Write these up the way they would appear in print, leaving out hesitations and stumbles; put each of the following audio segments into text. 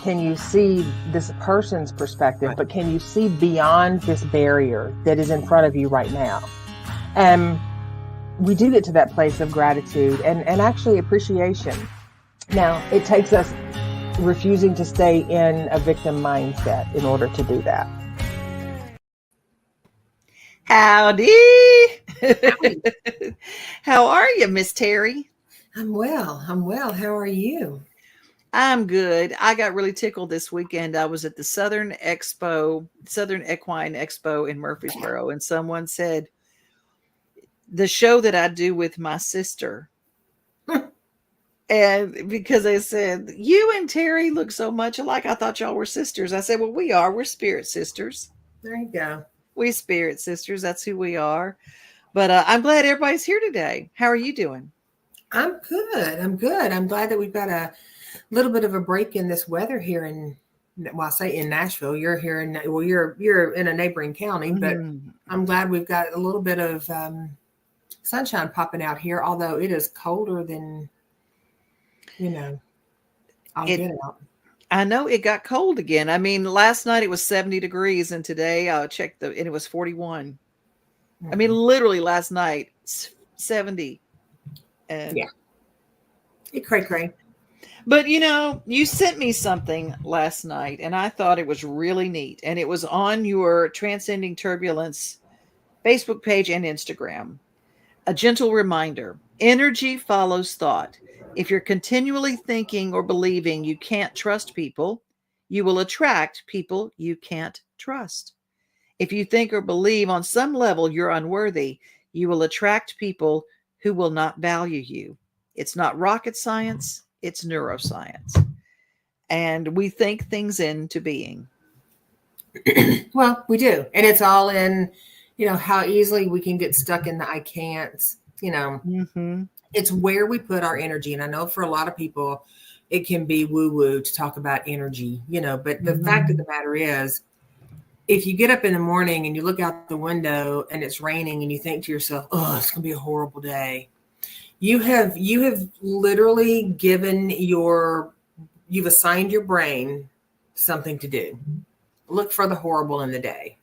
can you see this person's perspective, Right. but can you see beyond this barrier that is in front of you right now? And we do get to that place of gratitude and actually appreciation. Now, it takes us refusing to stay in a victim mindset in order to do that. Howdy. How are you, Miss Teri? I'm well. How are you? I'm good. I got really tickled this weekend. I was at the Southern Equine Expo in Murfreesboro, and someone said, the show that I do with my sister. And because they said, you and Teri look so much alike, I thought y'all were sisters. I said, well, we are. We're spirit sisters. There you go. We spirit sisters. That's who we are. But I'm glad everybody's here today. How are you doing? I'm good. I'm glad that we've got a little bit of a break in this weather here I say in Nashville. You're here you're in a neighboring county, but I'm glad we've got a little bit of sunshine popping out here, although it is colder than, I'll get out. I know it got cold again. I mean, last night it was 70 degrees, and today I checked and it was 41. I mean, literally last night, 70. And yeah. It cray. But you sent me something last night, and I thought it was really neat. And it was on your Transcending Turbulence Facebook page and Instagram. A gentle reminder: energy follows thought. If you're continually thinking or believing you can't trust people, you will attract people you can't trust. If you think or believe on some level you're unworthy, you will attract people who will not value you. It's not rocket science, it's neuroscience. And we think things into being. Well, we do. And it's all in, how easily we can get stuck in the I can'ts, It's where we put our energy. And I know for a lot of people, it can be woo-woo to talk about energy, but the fact of the matter is, if you get up in the morning and you look out the window and it's raining and you think to yourself, oh, it's going to be a horrible day. You have literally you've assigned your brain something to do. Look for the horrible in the day,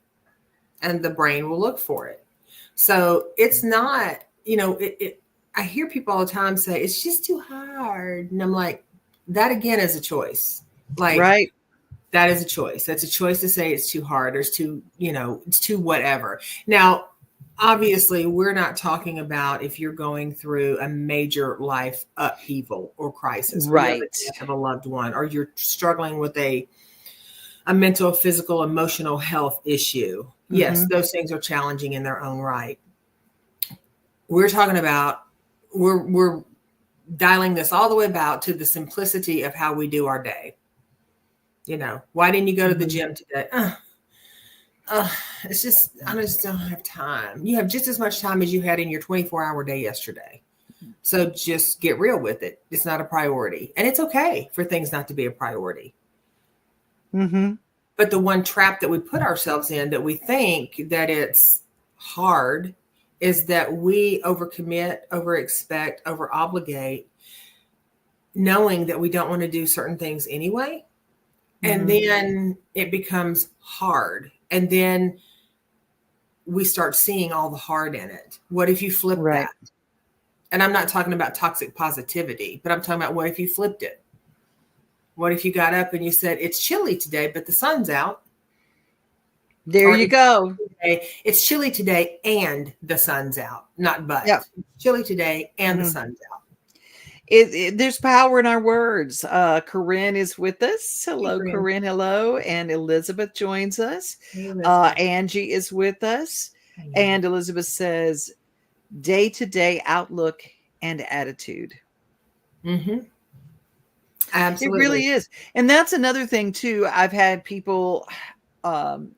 and the brain will look for it. So it's not, I hear people all the time say, it's just too hard. And I'm like, that again is a choice. Like, right. That is a choice. That's a choice to say it's too hard or it's too, it's too whatever. Now, obviously, we're not talking about if you're going through a major life upheaval or crisis. Right. You have a loved one, or you're struggling with a mental, physical, emotional health issue. Yes, those things are challenging in their own right. We're talking about, we're dialing this all the way about to the simplicity of how we do our day. Why didn't you go to the gym today? It's just, I just don't have time. You have just as much time as you had in your 24-hour day yesterday. So just get real with it. It's not a priority. And it's okay for things not to be a priority. But the one trap that we put ourselves in, that we think that it's hard, is that we overcommit, overexpect, overobligate, knowing that we don't want to do certain things anyway. And then it becomes hard. And then we start seeing all the hard in it. What if you flip that? And I'm not talking about toxic positivity, but I'm talking about, what if you flipped it? What if you got up and you said, it's chilly today, but the sun's out? There you go. It's chilly today and the sun's out, not but. Yep. It's chilly today and the sun's out. There's power in our words. Corinne is with us. Hello, Hey, Corinne. Hello. And Elizabeth joins us. Hey, Angie is with us. And Elizabeth says, day-to-day outlook and attitude. Absolutely. It really is. And that's another thing too. I've had people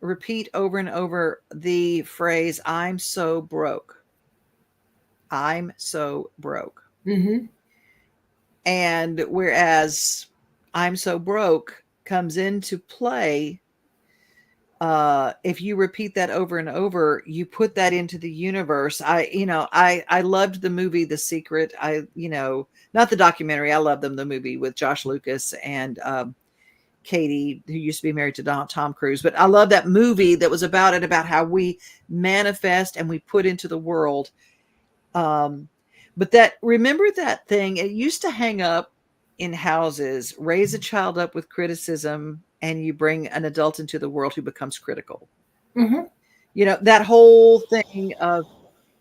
repeat over and over the phrase, I'm so broke. I'm so broke. And whereas I'm so broke comes into play, if you repeat that over and over, you put that into the universe. I loved the movie The Secret. Not the documentary. I love the movie with Josh Lucas and Katie, who used to be married to Tom Cruise, but I love that movie that was about how we manifest and we put into the world. But remember that thing, it used to hang up in houses, raise a child up with criticism, and you bring an adult into the world who becomes critical. Mm-hmm. That whole thing of,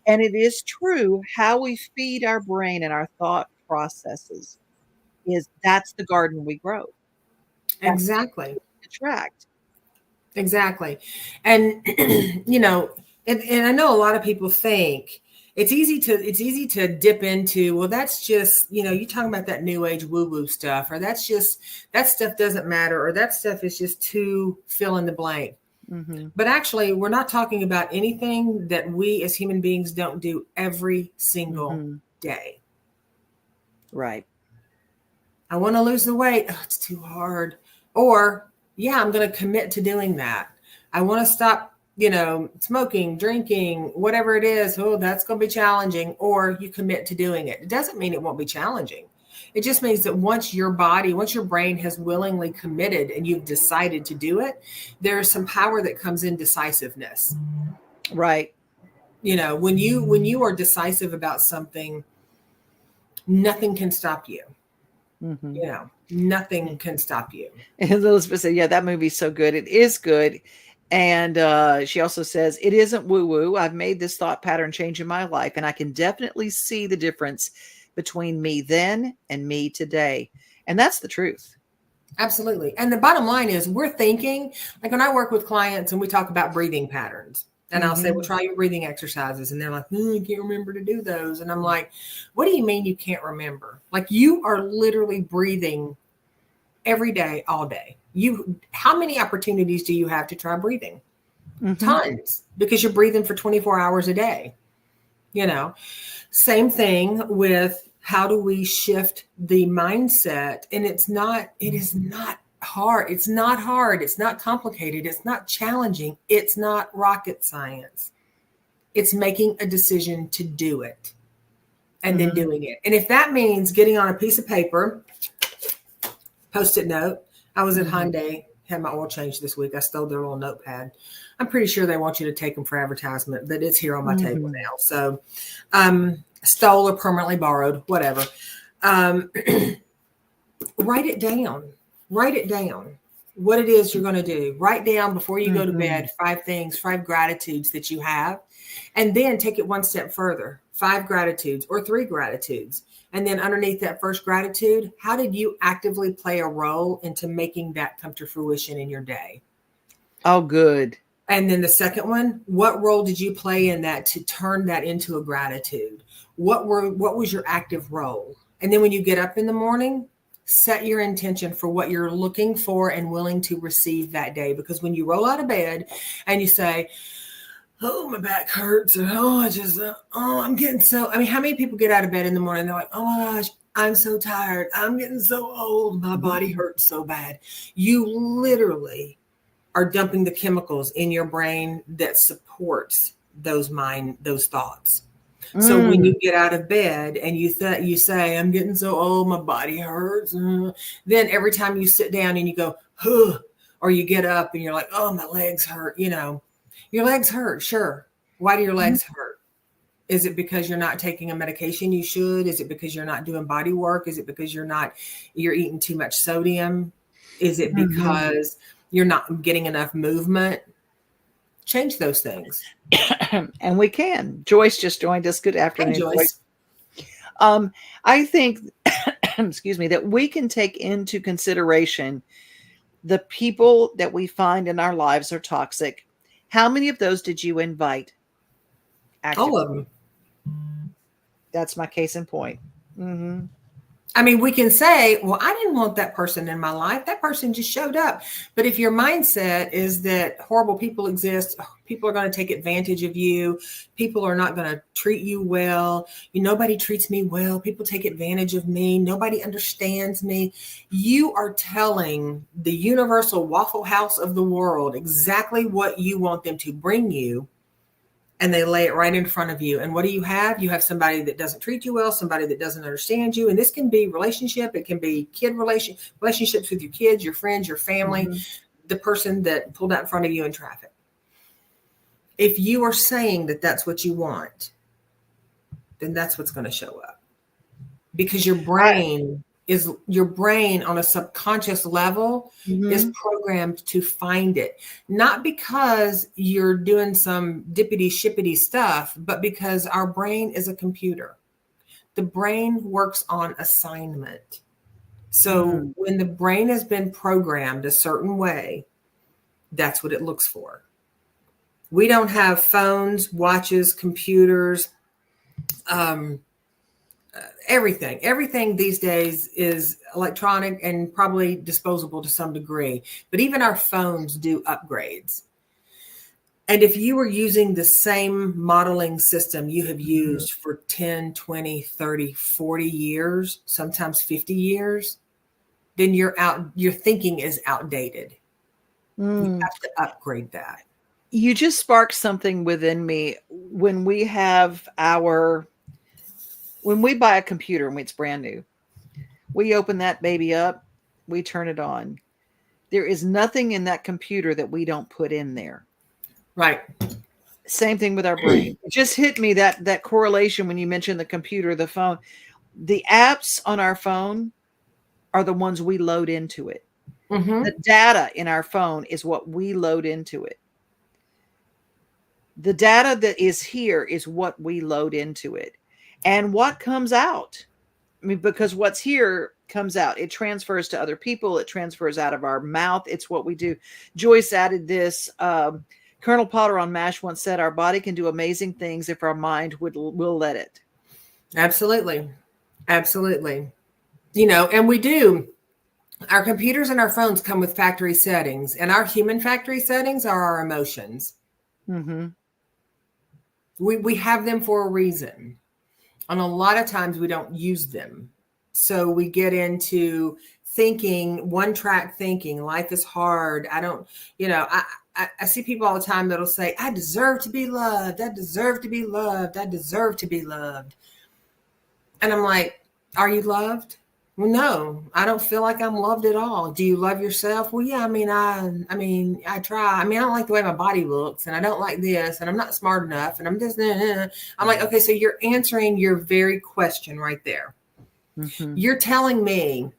and it is true, how we feed our brain and our thought processes that's the garden we grow. Exactly. Attract. Exactly. And, and I know a lot of people think it's easy to dip into, well, that's just, you're talking about that new age woo-woo stuff, or that stuff doesn't matter, or that stuff is just too fill in the blank. Mm-hmm. But actually, we're not talking about anything that we as human beings don't do every single day. Right. I want to lose the weight. Oh, it's too hard. Or, yeah, I'm going to commit to doing that. I want to stop, smoking, drinking, whatever it is. Oh, that's going to be challenging. Or you commit to doing it. It doesn't mean it won't be challenging. It just means that once your brain has willingly committed and you've decided to do it, there's some power that comes in decisiveness. Right. When you are decisive about something, nothing can stop you. Mm-hmm. Nothing can stop you. And Elizabeth said, yeah, that movie's so good. It is good. And she also says, it isn't woo-woo. I've made this thought pattern change in my life, and I can definitely see the difference between me then and me today. And that's the truth. Absolutely. And the bottom line is we're thinking, like when I work with clients and we talk about breathing patterns, and I'll say, well, try your breathing exercises. And they're like, I can't remember to do those. And I'm like, what do you mean you can't remember? Like, you are literally breathing every day, all day. How many opportunities do you have to try breathing? Tons, because you're breathing for 24 hours a day. Same thing with how do we shift the mindset? And it is not hard. It's not hard. It's not complicated. It's not challenging. It's not rocket science. It's making a decision to do it and then doing it. And if that means getting on a piece of paper, Post-it note. I was at Hyundai, had my oil change this week. I stole their little notepad. I'm pretty sure they want you to take them for advertisement, but it's here on my table now. So stole or permanently borrowed, whatever. Write it down. Write it down. What it is you're going to do. Write down before you go to bed 5 gratitudes that you have, and then take it one step further. 5 gratitudes or 3 gratitudes. And then underneath that first gratitude, how did you actively play a role into making that come to fruition in your day? Oh, good. And then the second one, what role did you play in that to turn that into a gratitude? What was your active role? And then when you get up in the morning, set your intention for what you're looking for and willing to receive that day. Because when you roll out of bed and you say, oh, my back hurts, or I'm getting so, how many people get out of bed in the morning and they're like, oh my gosh, I'm so tired, I'm getting so old, my body hurts so bad. You literally are dumping the chemicals in your brain that supports those thoughts. So when you get out of bed and you say, I'm getting so old, my body hurts, then every time you sit down and you go, huh, or you get up and you're like, oh, my legs hurt, your legs hurt. Sure. Why do your legs hurt? Is it because you're not taking a medication you should? Is it because you're not doing body work? Is it because you're eating too much sodium? Is it because you're not getting enough movement? Change those things. And we can. Joyce just joined us. Good afternoon, Hey, Joyce. I think, excuse me, that we can take into consideration the people that we find in our lives are toxic. How many of those did you invite? Actively? All of them. That's my case in point. We can say, well, I didn't want that person in my life. That person just showed up. But if your mindset is that horrible people exist, people are going to take advantage of you, people are not going to treat you well, nobody treats me well, people take advantage of me, nobody understands me, you are telling the universal Waffle House of the world exactly what you want them to bring you and they lay it right in front of you. And what do you have? You have somebody that doesn't treat you well, somebody that doesn't understand you. And this can be relationship. It can be relationships with your kids, your friends, your family, the person that pulled out in front of you in traffic. If you are saying that that's what you want, then that's what's going to show up, because your brain on a subconscious level is programmed to find it, not because you're doing some dippity shippity stuff, but because our brain is a computer. The brain works on assignment. So when the brain has been programmed a certain way, that's what it looks for. We don't have phones, watches, computers, everything these days is electronic and probably disposable to some degree, but even our phones do upgrades. And if you were using the same modeling system you have used for 10, 20, 30, 40 years, sometimes 50 years, then your thinking is outdated. You have to upgrade that. You just sparked something within me. When we buy a computer and it's brand new, we open that baby up, we turn it on. There is nothing in that computer that we don't put in there. Right. Same thing with our brain. It just hit me that correlation when you mentioned the computer, the phone. The apps on our phone are the ones we load into it. The data in our phone is what we load into it. The data that is here is what we load into it. And what comes out, I mean, because what's here comes out. It transfers to other people. It transfers out of our mouth. It's what we do. Joyce added this. Colonel Potter on MASH once said, our body can do amazing things if our mind will let it. Absolutely. Absolutely. And we do. Our computers and our phones come with factory settings, and our human factory settings are our emotions. We have them for a reason. And a lot of times we don't use them. So we get into thinking, one-track thinking, life is hard. I see people all the time that'll say, I deserve to be loved. I deserve to be loved. I deserve to be loved. And I'm like, are you loved? Well, no, I don't feel like I'm loved at all. Do you love yourself? Well, yeah, I try. I don't like the way my body looks, and I don't like this, and I'm not smart enough, and I'm just, I'm like, okay, so you're answering your very question right there. You're telling me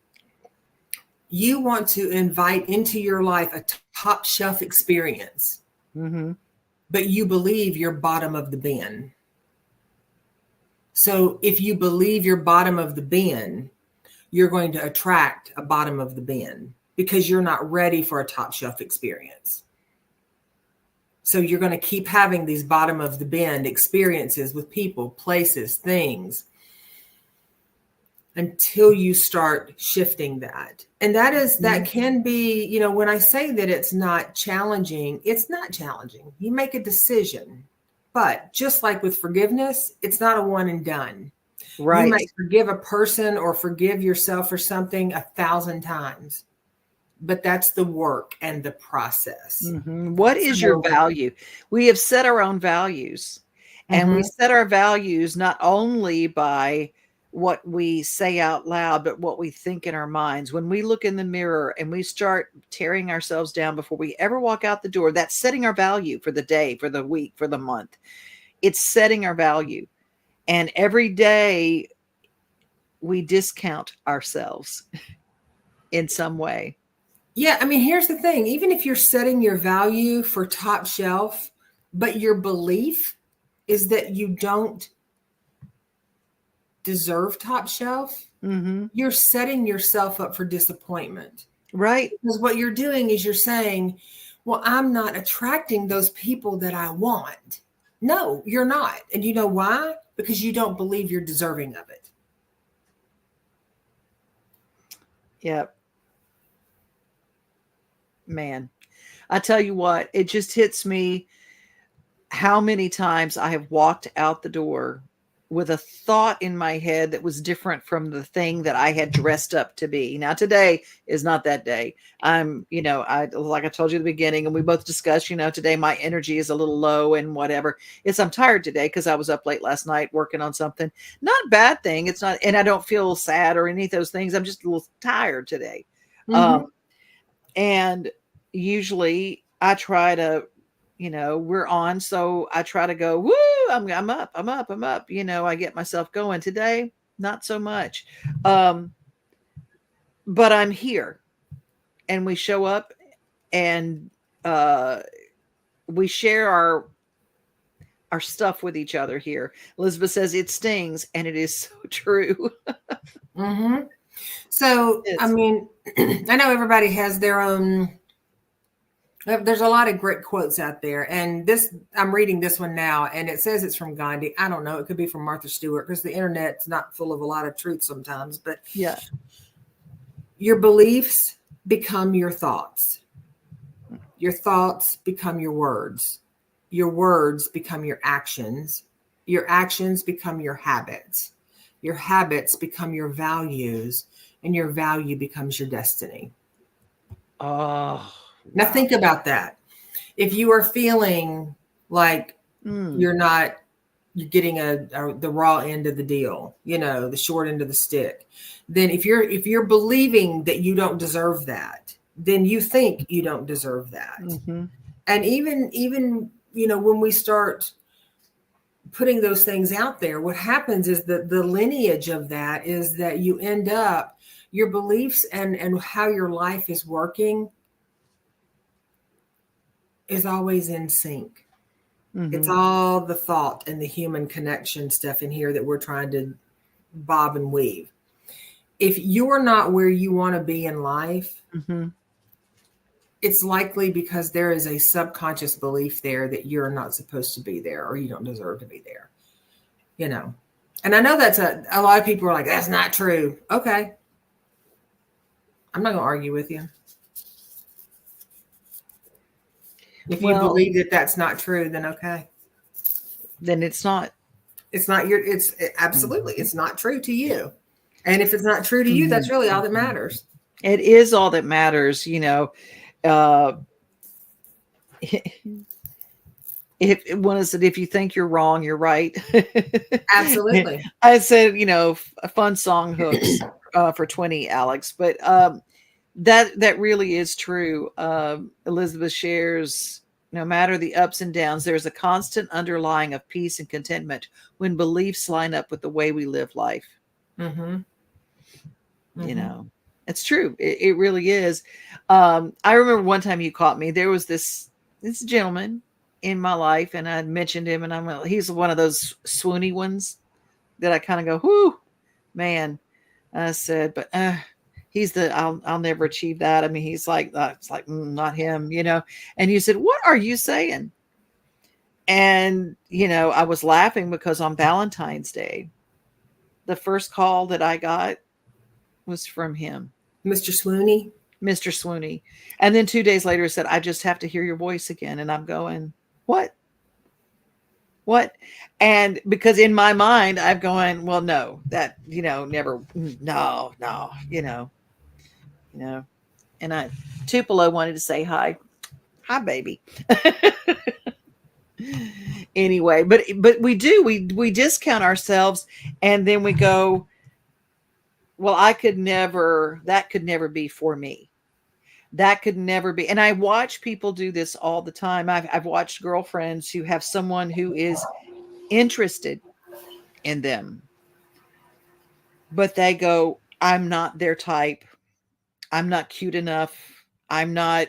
you want to invite into your life a top shelf experience, but you believe you're bottom of the bin. So if you believe you're bottom of the bin, you're going to attract a bottom of the bin because you're not ready for a top shelf experience. So you're going to keep having these bottom of the bin experiences with people, places, things, until you start shifting that. And that can be, when I say that it's not challenging, it's not challenging. You make a decision, but just like with forgiveness, it's not a one and done. Right. You might forgive a person or forgive yourself for something 1,000 times, but that's the work and the process. What is your value? We have set our own values, and we set our values not only by what we say out loud, but what we think in our minds. When we look in the mirror and we start tearing ourselves down before we ever walk out the door, that's setting our value for the day, for the week, for the month. It's setting our value. And every day we discount ourselves in some way. Yeah. Here's the thing. Even if you're setting your value for top shelf, but your belief is that you don't deserve top shelf, you're setting yourself up for disappointment. Right. Because what you're doing is you're saying, well, I'm not attracting those people that I want. No, you're not. And you know why? Because you don't believe you're deserving of it. Yep. Man, I tell you what, it just hits me how many times I have walked out the door with a thought in my head that was different from the thing that I had dressed up to be. Now, today is not that day. I'm, like I told you at the beginning, and we both discussed, today my energy is a little low and whatever. I'm tired today because I was up late last night working on something. Not a bad thing. It's not, and I don't feel sad or any of those things. I'm just a little tired today. Mm-hmm. And usually I try to, we're on. So I try to go, woo, I'm up. I get myself going. Today, not so much. But I'm here, and we show up, and we share our stuff with each other here. Elizabeth says it stings, and it is so true. Mm-hmm. So, I mean, I know everybody has their own. There's a lot of great quotes out there. And I'm reading this one now, and it says it's from Gandhi. I don't know. It could be from Martha Stewart, because the internet's not full of a lot of truth sometimes. But yeah, your beliefs become your thoughts. Your thoughts become your words. Your words become your actions. Your actions become your habits. Your habits become your values, and your value becomes your destiny. Oh. Now think about that. If you are feeling like you're getting the raw end of the deal, the short end of the stick, then if you're believing that you don't deserve that, then you think you don't deserve that. Mm-hmm. And even when we start putting those things out there, what happens is that the lineage of that is that you end up, your beliefs and how your life is working is always in sync. Mm-hmm. It's all the thought and the human connection stuff in here that we're trying to bob and weave. If you're not where you want to be in life, mm-hmm. it's likely because there is a subconscious belief there that you're not supposed to be there, or you don't deserve to be there. And I know that's a lot of people are like, that's not true. Okay. I'm not going to argue with you. If you believe that that's not true, then okay. Then it's not. It's absolutely, it's not true to you. And if it's not true to you, that's really all that matters. It is all that matters, if one said, if you think you're wrong, you're right. Absolutely. I said, a fun song hooks for 20, Alex, but that really is true. Elizabeth shares, no matter the ups and downs, there's a constant underlying of peace and contentment when beliefs line up with the way we live life. Mm-hmm. Mm-hmm. It's true. It really is. I remember one time you caught me. There was this gentleman in my life, and I mentioned him, and he's one of those swoony ones that I kind of go, whoo, man. I said, but he's I'll never achieve that. I mean, he's like, it's like, not him, And you said, what are you saying? And, I was laughing because on Valentine's Day, the first call that I got was from him. Mr. Swoony. Mr. Swoony. And then 2 days later, he said, I just have to hear your voice again. And I'm going, what? And because in my mind, I'm going, well, no, that, never, no. And Tupelo wanted to say hi, baby. Anyway, but we do, we discount ourselves, and then we go, well, that could never be for me. That could never be. And I watch people do this all the time. I've watched girlfriends who have someone who is interested in them, but they go, I'm not their type. I'm not cute enough. I'm not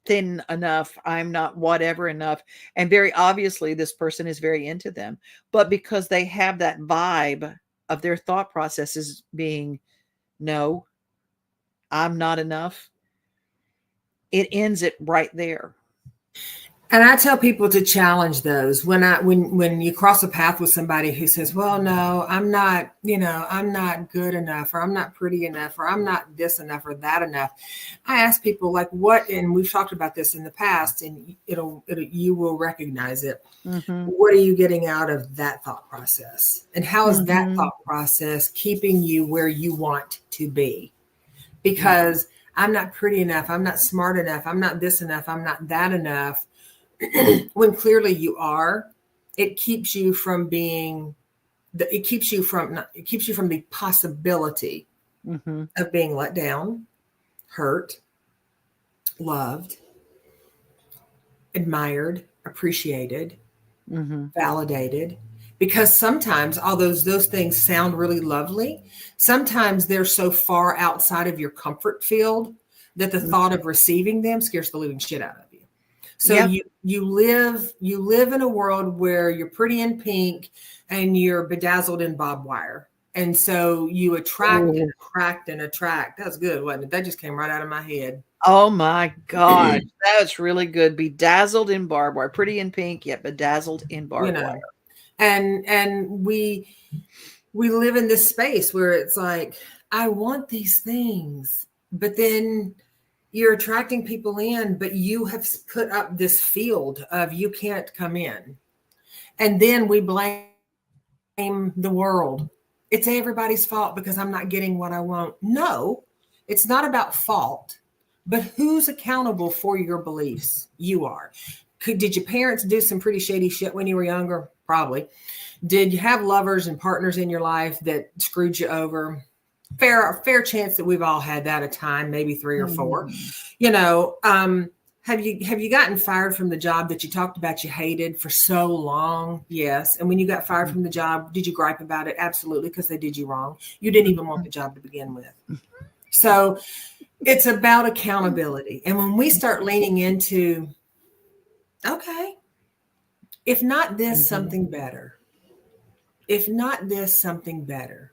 thin enough. I'm not whatever enough. And very obviously this person is very into them, but because they have that vibe of their thought processes being, no, I'm not enough, it ends it right there. And I tell people to challenge those when you cross a path with somebody who says, well, no, I'm not, I'm not good enough, or I'm not pretty enough, or I'm not this enough or that enough. I ask people like what, and we've talked about this in the past, and you will recognize it. Mm-hmm. What are you getting out of that thought process? And how is that Mm-hmm. thought process keeping you where you want to be? Because I'm not pretty enough, I'm not smart enough, I'm not this enough, I'm not that enough. When clearly you are, it keeps you from being it keeps you from the possibility Mm-hmm. of being let down, hurt, loved, admired, appreciated, Mm-hmm. validated. Because sometimes, although those things sound really lovely, sometimes they're so far outside of your comfort field that the thought of receiving them scares the living shit out of you. So Yep. you live in a world where you're pretty in pink and you're bedazzled in barbed wire. And so you attract and attract and attract. That's good, wasn't it? That just came right out of my head. Oh my God. That's really good. Bedazzled in barbed wire. Pretty in pink, yet bedazzled in barbed wire. And we live in this space where it's like, I want these things, but then you're attracting people in, but you have put up this field of you can't come in. And then we blame the world. It's everybody's fault because I'm not getting what I want. No, it's not about fault, but who's accountable for your beliefs? You are. Did your parents do some pretty shady shit when you were younger? Probably. Did you have lovers and partners in your life that screwed you over? Fair chance that we've all had that a time, maybe 3 or 4. Have you gotten fired from the job that you talked about you hated for so long? Yes. And when you got fired from the job, did you gripe about it? Absolutely, because they did you wrong. You didn't even want the job to begin with. So it's about accountability. And when we start leaning into, okay, if not this, something better. If not this, something better.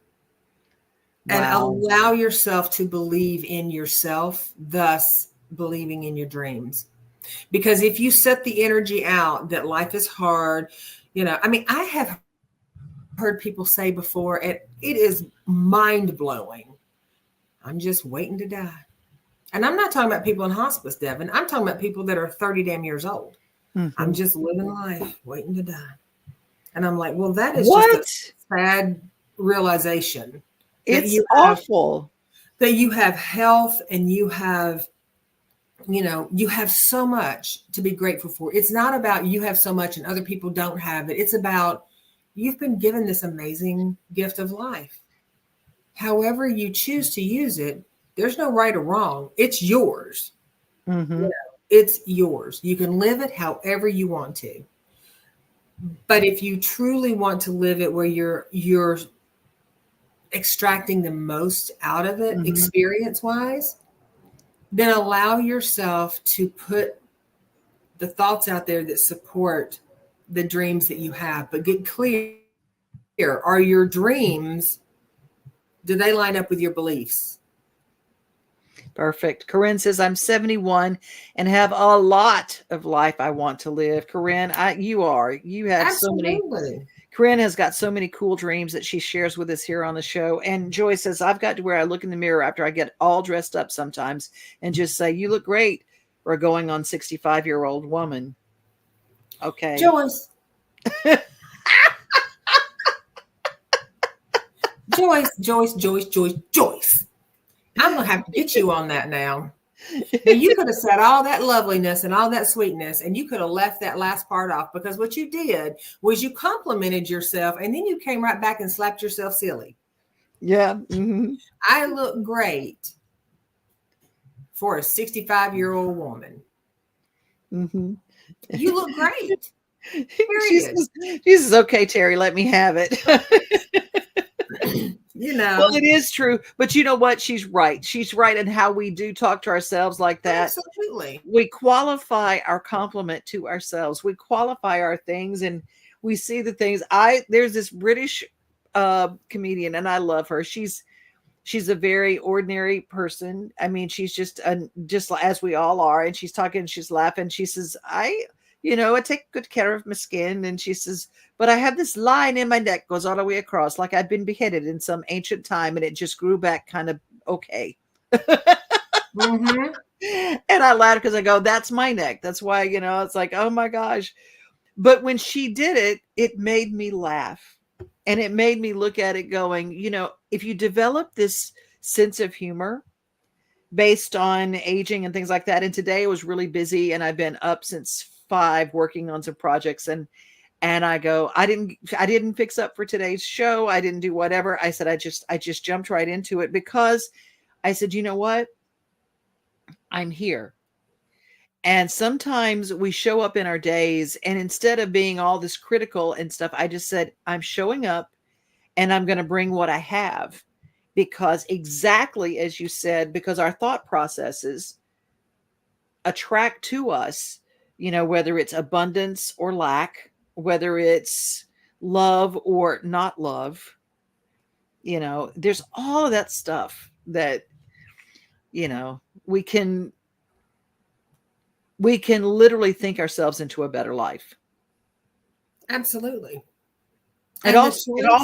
And allow yourself to believe in yourself, thus believing in your dreams. Because if you set the energy out that life is hard, I have heard people say before, and it is mind blowing, I'm just waiting to die. And I'm not talking about people in hospice, Devon. I'm talking about people that are 30 damn years old. Mm-hmm. I'm just living life, waiting to die. And I'm like, well, that is just a sad realization. It's awful. That you have health and you have so much to be grateful for. It's not about you have so much and other people don't have it. It's about you've been given this amazing gift of life. However you choose to use it, there's no right or wrong. It's yours. Mm-hmm. It's yours. You can live it however you want to. But if you truly want to live it where you're extracting the most out of it, experience-wise, then allow yourself to put the thoughts out there that support the dreams that you have. But get clear, are your dreams, do they line up with your beliefs? Perfect. Corinne says, I'm 71 and have a lot of life I want to live. Corinne, you have Absolutely. so many. Corinne has got so many cool dreams that she shares with us here on the show. And Joy says, I've got to where I look in the mirror after I get all dressed up sometimes and just say, you look great for a going on 65-year-old woman. Okay. Joyce. Joyce. I'm going to have to get you on that now. You could have said all that loveliness and all that sweetness, and you could have left that last part off, because what you did was you complimented yourself, and then you came right back and slapped yourself silly. Yeah. Mm-hmm. I look great for a 65-year-old woman. Mm-hmm. You look great. She says, okay, Teri, let me have it. Well, it is true, but you know what? She's right. She's right in how we do talk to ourselves like that. Absolutely. We qualify our compliment to ourselves. We qualify our things, and we see the things. There's this British comedian, and I love her. She's a very ordinary person. I mean, she's just as we all are, and she's talking, she's laughing. She says, I take good care of my skin. And she says, but I have this line in my neck, goes all the way across, like I've been beheaded in some ancient time, and it just grew back kind of okay. Mm-hmm. And I laughed because I go, that's my neck. That's why, it's like, oh my gosh. But when she did it, it made me laugh. And it made me look at it going, if you develop this sense of humor based on aging and things like that. And today I was really busy and I've been up since 5 working on some projects, and I go, I didn't fix up for today's show. I didn't do whatever. I said, I just jumped right into it because I said, you know what? I'm here. And sometimes we show up in our days, and instead of being all this critical and stuff, I just said, I'm showing up and I'm going to bring what I have, because exactly as you said, because our thought processes attract to us, whether it's abundance or lack, whether it's love or not love, there's all of that stuff that, we can literally think ourselves into a better life. Absolutely. It all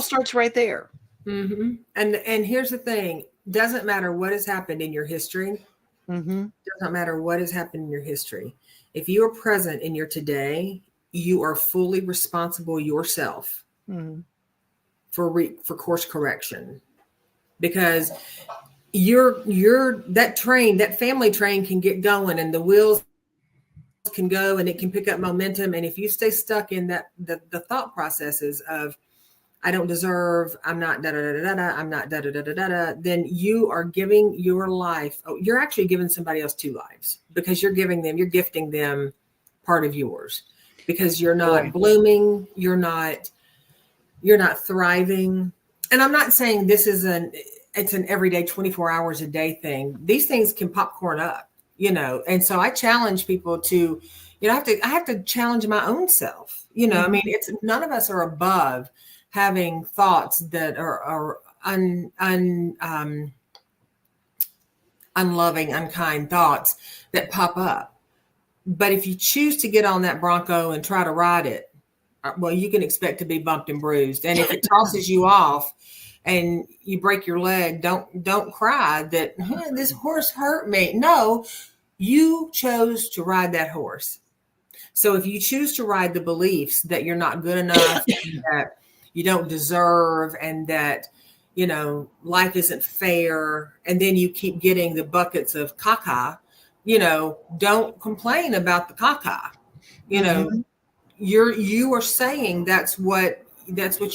starts right there. Mm-hmm. And here's the thing. Doesn't matter what has happened in your history. Mm-hmm. Doesn't matter what has happened in your history. If you are present in your today, you are fully responsible yourself Mm-hmm. for course correction, because that family train can get going and the wheels can go and it can pick up momentum. And if you stay stuck in that, the thought processes of, I don't deserve, I'm not da da da da da, I'm not da da da da da, then you are giving your life. Oh, you're actually giving somebody else 2 lives, because you're gifting them part of yours, because you're not blooming, you're not thriving. And I'm not saying this is it's an everyday 24 hours a day thing. These things can popcorn up, and so I challenge people to, I have to challenge my own self. I mean, it's none of us are above having thoughts that are unloving, unkind thoughts that pop up. But if you choose to get on that Bronco and try to ride it, well, you can expect to be bumped and bruised. And if it tosses you off and you break your leg, don't cry that this horse hurt me. No, you chose to ride that horse. So if you choose to ride the beliefs that you're not good enough, that you don't deserve, and that, life isn't fair, and then you keep getting the buckets of caca, don't complain about the caca. You are saying that's what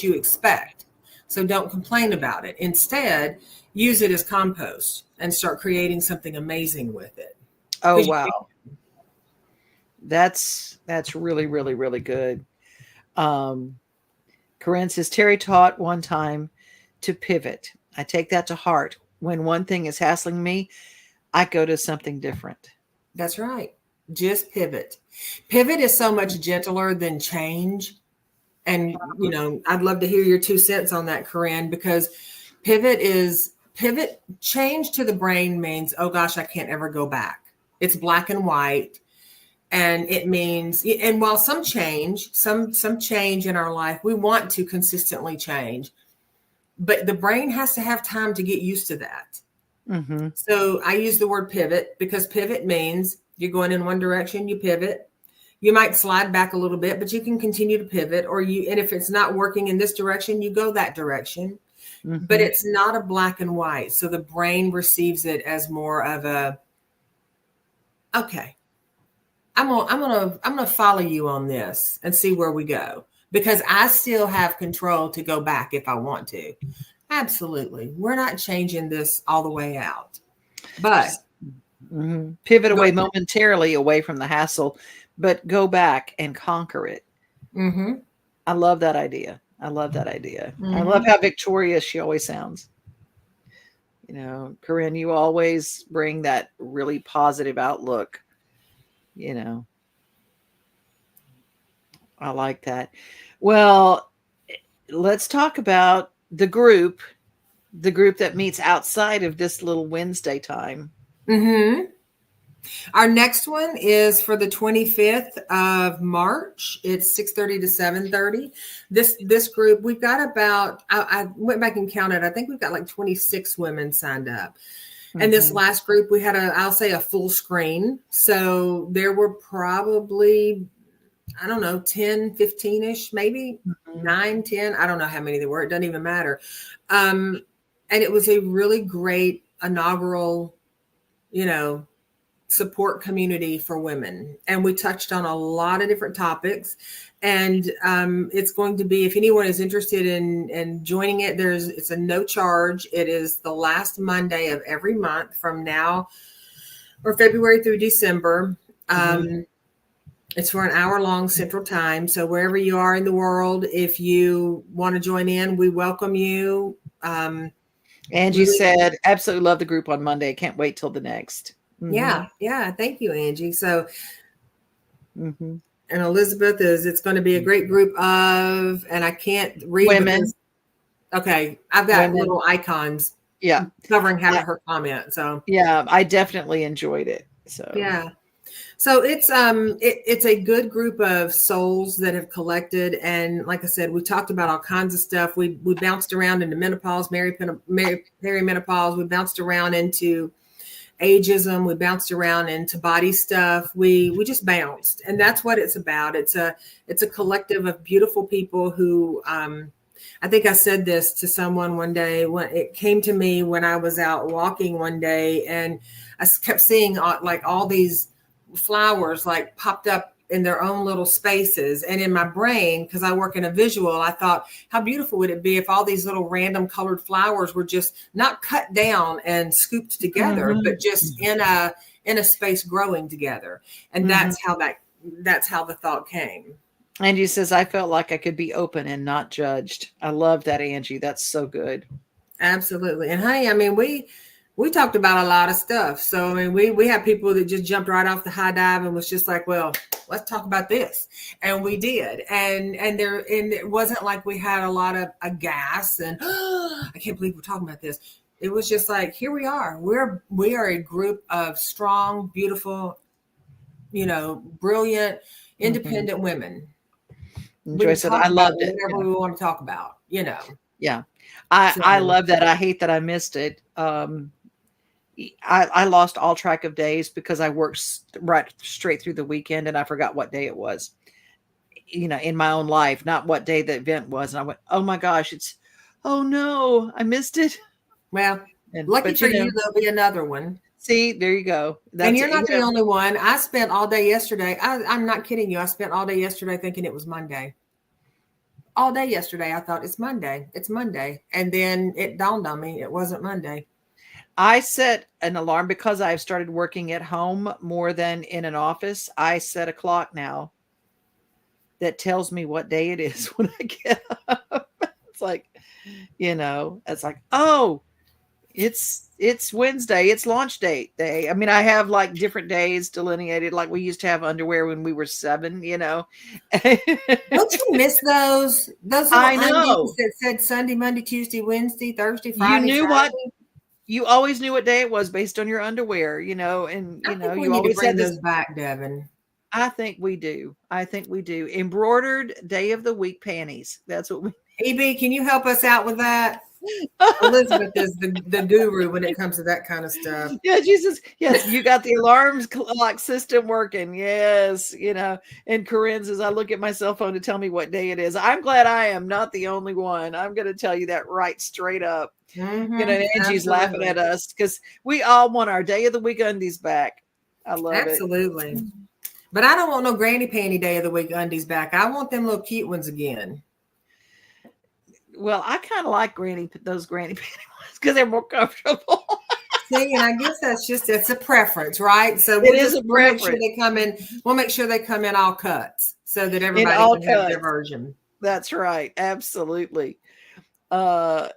you expect. So don't complain about it. Instead, use it as compost and start creating something amazing with it. Oh, wow. That's really, really, really good. Corinne says, Teri taught one time to pivot. I take that to heart. When one thing is hassling me, I go to something different. That's right. Just pivot. Pivot is so much gentler than change. And, I'd love to hear your 2 cents on that, Corinne, because change to the brain means, oh gosh, I can't ever go back. It's black and white. And it means, and while some change in our life, we want to consistently change, but the brain has to have time to get used to that. Mm-hmm. So I use the word pivot because pivot means you're going in one direction, you pivot. You might slide back a little bit, but you can continue to pivot, and if it's not working in this direction, you go that direction. Mm-hmm. But it's not a black and white. So the brain receives it as more of a, okay, I'm gonna follow you on this and see where we go, because I still have control to go back if I want to. Absolutely. We're not changing this all the way out, but pivot away momentarily away from the hassle, but go back and conquer it. Mm-hmm. I love that idea. Mm-hmm. I love how victorious she always sounds. Corinne, you always bring that really positive outlook. I like that. Well, let's talk about the group that meets outside of this little Wednesday time. Mm-hmm. Our next one is for the 25th of March. It's 6:30 to 7:30. This group, we've got about, I went back and counted. I think we've got like 26 women signed up. And this last group, we had I'll say a full screen. So there were probably, I don't know, 10, 15-ish, maybe 9, 10. I don't know how many there were. It doesn't even matter. And it was a really great inaugural, support community for women. And we touched on a lot of different topics. And it's going to be, if anyone is interested in joining it, it's a no charge. It is the last Monday of every month from now, or February through December. It's for an hour-long Central Time. So wherever you are in the world, if you want to join in, we welcome you. Angie said, absolutely love the group on Monday. Can't wait till the next. Yeah. Thank you, Angie. So, and Elizabeth it's going to be a great group of, and I can't read women. Okay. I've got little icons. Yeah. Covering her comment. So yeah, I definitely enjoyed it. So yeah. So it's a good group of souls that have collected, and like I said, we talked about all kinds of stuff. We bounced around into menopause, perimenopause. We bounced around into ageism. We bounced around into body stuff. We just bounced, and that's what it's about. It's a collective of beautiful people who. I think I said this to someone one day when it came to me when I was out walking one day, and I kept seeing like all these flowers like popped up in their own little spaces. And in my brain, because I work in a visual, I thought, how beautiful would it be if all these little random colored flowers were just not cut down and scooped together, but just in a space growing together. And that's how the thought came. Angie says, I felt like I could be open and not judged. I love that, Angie. That's so good. Absolutely. And honey, I mean, we talked about a lot of stuff. So, I mean, we had people that just jumped right off the high dive and was just like, well, let's talk about this. And we did. And it wasn't like we had a lot of a gas and I can't believe we're talking about this. It was just like, here we are. We are a group of strong, beautiful, brilliant, independent women. Joy said, I loved it. Whatever we want to talk about, Yeah. I love that. I hate that I missed it. I lost all track of days because I worked right straight through the weekend and I forgot what day it was, in my own life, not what day the event was. And I went, oh my gosh, oh no, I missed it. Well, lucky for you, there'll be another one. See, there you go. And you're not the only one. I spent all day yesterday. I'm not kidding you. I spent all day yesterday thinking it was Monday. All day yesterday, I thought it's Monday. It's Monday. And then it dawned on me it wasn't Monday. I set an alarm because I've started working at home more than in an office. I set a clock now that tells me what day it is when I get up. It's like, it's like, oh, it's Wednesday. It's launch day. I mean, I have like different days delineated. Like we used to have underwear when we were 7, Don't you miss those? Those I know that said Sunday, Monday, Tuesday, Wednesday, Thursday, Friday. You knew Friday. what? You always knew what day it was based on your underwear, and you always had those back, Devon. I think we do. Embroidered day of the week panties. That's what we. EB, can you help us out with that? Elizabeth is the guru when it comes to that kind of stuff. Yeah, Jesus. Yes, you got the alarms clock system working. Yes, And Corinne says, I look at my cell phone to tell me what day it is. I'm glad I am not the only one. I'm going to tell you that right straight up. Angie's laughing at us because we all want our day of the week undies back. I love it. Absolutely. But I don't want no granny panty day of the week undies back. I want them little cute ones again. Well, I kind of like those granny panty ones because they're more comfortable. See, and I guess it's a preference, right? So it is a preference. We'll make sure they come in all cuts so that everybody can have their version. That's right. Absolutely. Oh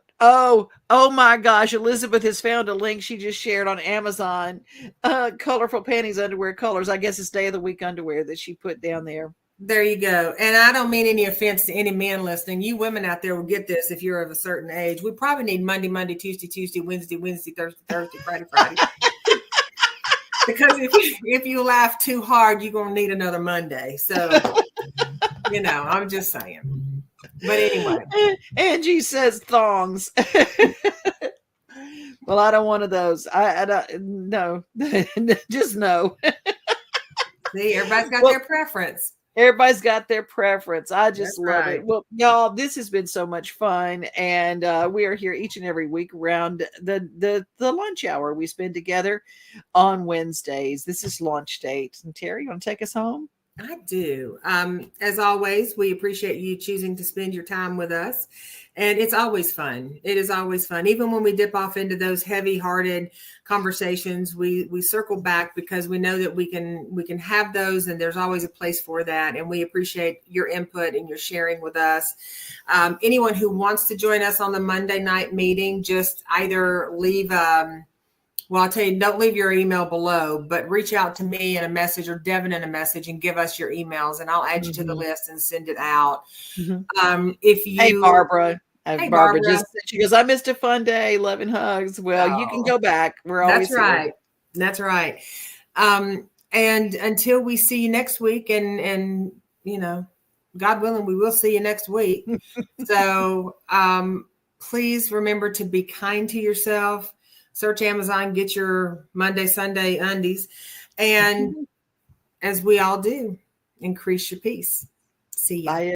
my gosh. Elizabeth has found a link she just shared on Amazon. Colorful panties, underwear colors. I guess it's day of the week underwear that she put down there. There you go. And I don't mean any offense to any men listening. You women out there will get this if you're of a certain age. We probably need Monday, Tuesday, Wednesday, Thursday, Friday. because if you laugh too hard, you're going to need another Monday. So, I'm just saying. But anyway. Angie says thongs. Well, I don't want one of those. I don't, no, just no. See, everybody's got their preference. Everybody's got their preference. I just love right. it. Well, y'all, this has been so much fun, and we are here each and every week around the lunch hour we spend together on Wednesdays. This is Launch Date. And Teri, you want to take us home? I do. As always, we appreciate you choosing to spend your time with us. And it's always fun. It is always fun. Even when we dip off into those heavy-hearted conversations, we circle back because we know that we can have those, and there's always a place for that. And we appreciate your input and your sharing with us. Anyone who wants to join us on the Monday night meeting, just either leave well, I'll tell you, don't leave your email below, but reach out to me in a message or Devon in a message and give us your emails, and I'll add you to the list and send it out. Hey, Barbara. Barbara just she goes, I missed a fun day. Love and hugs. Well, you can go back. We're always here. That's right. And until we see you next week, and God willing, we will see you next week. So please remember to be kind to yourself. Search Amazon, get your Monday, Sunday undies. And as we all do, increase your peace. See you. Bye.